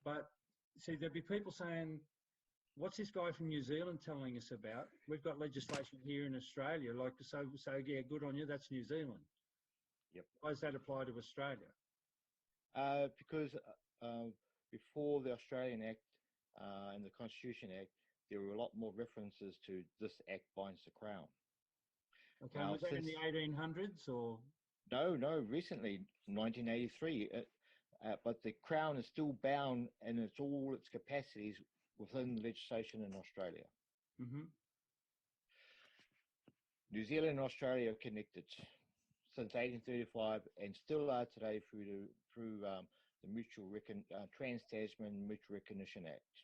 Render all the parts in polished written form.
But see, there'd be people saying, what's this guy from New Zealand telling us about? We've got legislation here in Australia. Like, so yeah, good on you. That's New Zealand. Yep. Why does that apply to Australia? Because before the Australian Act and the Constitution Act, there were a lot more references to this act binds the Crown. Okay, now, was that in the 1800s or? No, recently, 1983. But the Crown is still bound in all its capacities within legislation in Australia. Mm-hmm. New Zealand and Australia are connected since 1835 and still are today through the Trans-Tasman Mutual Recognition Act.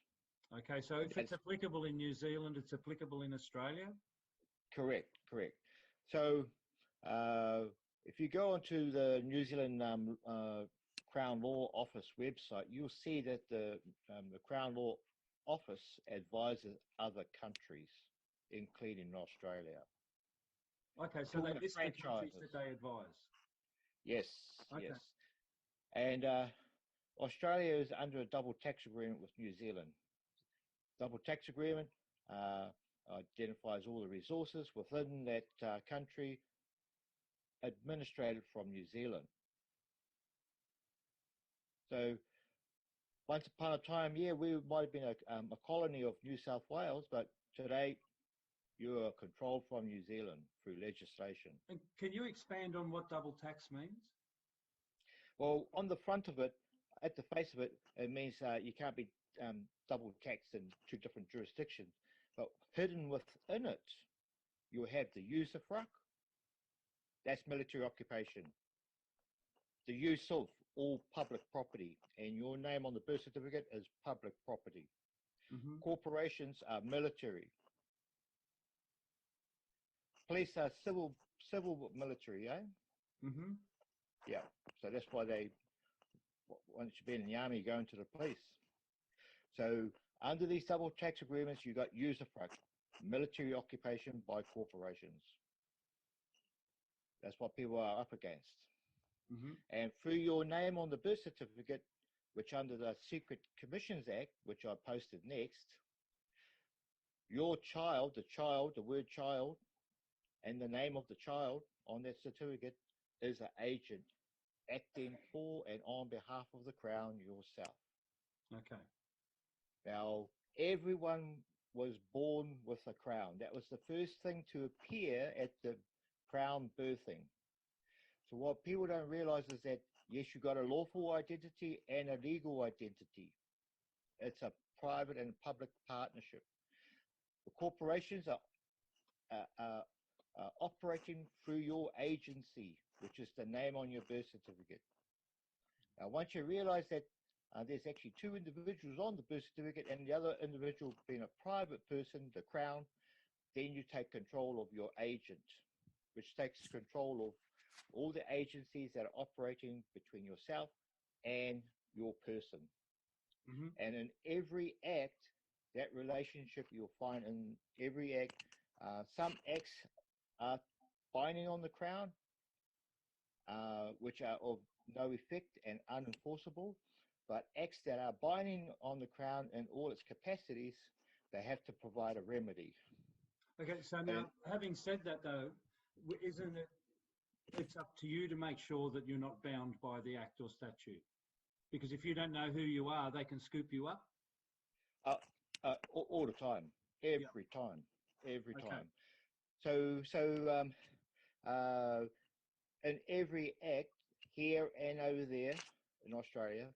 Okay, so if it's applicable in New Zealand, it's applicable in Australia? Correct. So if you go onto the New Zealand Crown Law Office website, you'll see that the Crown Law Office advises other countries, including Australia. Okay, so they list the countries that they advise. Yes, okay. Yes. And Australia is under a double tax agreement with New Zealand. Double tax agreement identifies all the resources within that country administrated from New Zealand. So once upon a time, yeah, we might have been a colony of New South Wales, but today you are controlled from New Zealand through legislation. And can you expand on what double tax means? Well, on the front of it, at the face of it, it means you can't be double taxed in two different jurisdictions. But hidden within it, you have the usufruct. That's military occupation. The use of all public property, and your name on the birth certificate is public property. Mm-hmm. Corporations are military. Police are civil military, eh? Mm-hmm. Yeah. So that's why once you've been in the army, you go into the police. So under these double tax agreements, you got usufruct, military occupation by corporations. That's what people are up against. Mm-hmm. And through your name on the birth certificate, which under the Secret Commissions Act, which I posted next, your child, the word child, and the name of the child on that certificate is an agent acting for and on behalf of the Crown yourself. Okay. Now, everyone was born with a crown. That was the first thing to appear at the crown birthing. So what people don't realize is that, yes, you got a lawful identity and a legal identity. It's a private and public partnership. The corporations are operating through your agency, which is the name on your birth certificate. Now, once you realize that there's actually two individuals on the birth certificate and the other individual being a private person, the Crown, then you take control of your agent, which takes control of all the agencies that are operating between yourself and your person. Mm-hmm. And in every act, that relationship you'll find in every act, some acts are binding on the Crown, which are of no effect and unenforceable, but acts that are binding on the Crown in all its capacities, they have to provide a remedy. Okay, so now, having said that though, isn't it, it's up to you to make sure that you're not bound by the Act or statute? Because if you don't know who you are, they can scoop you up? All the time, every time. So in every act, here and over there in Australia,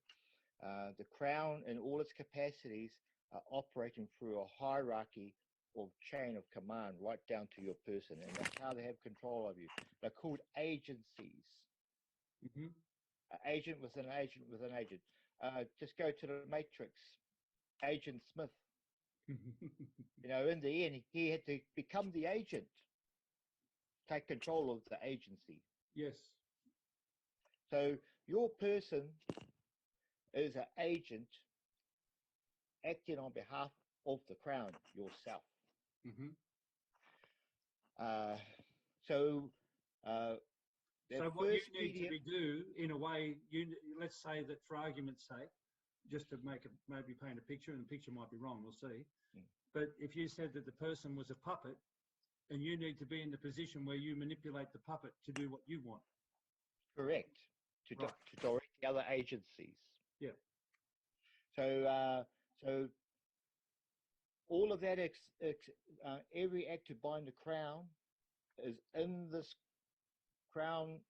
the Crown in all its capacities are operating through a hierarchy of chain of command right down to your person, and that's how they have control of you. They're called agencies. Mm-hmm. An agent with an agent with an agent. Just go to the Matrix. Agent Smith. You know, in the end, he had to become the agent, take control of the agency. Yes. So your person is an agent acting on behalf of the Crown yourself. Mm-hmm. So what you need to do, in a way, let's say that for argument's sake, just to maybe paint a picture, and the picture might be wrong, we'll see. Mm. But if you said that the person was a puppet, and you need to be in the position where you manipulate the puppet to do what you want. Correct. To Right. to direct the other agencies. Yeah. So all of that, every act to bind the crown is in this crown,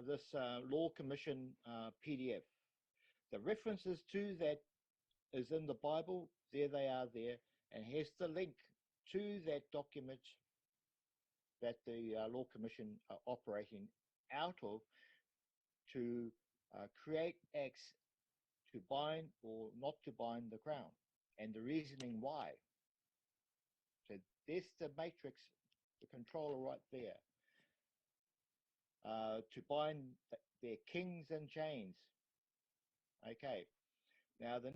this Law Commission PDF. The references to that is in the Bible. There they are there, and has the link to that document that the Law Commission are operating out of to create acts to bind or not to bind the crown, and the reasoning why. So there's the matrix, the controller right there. To bind their kings in chains. Okay. Now the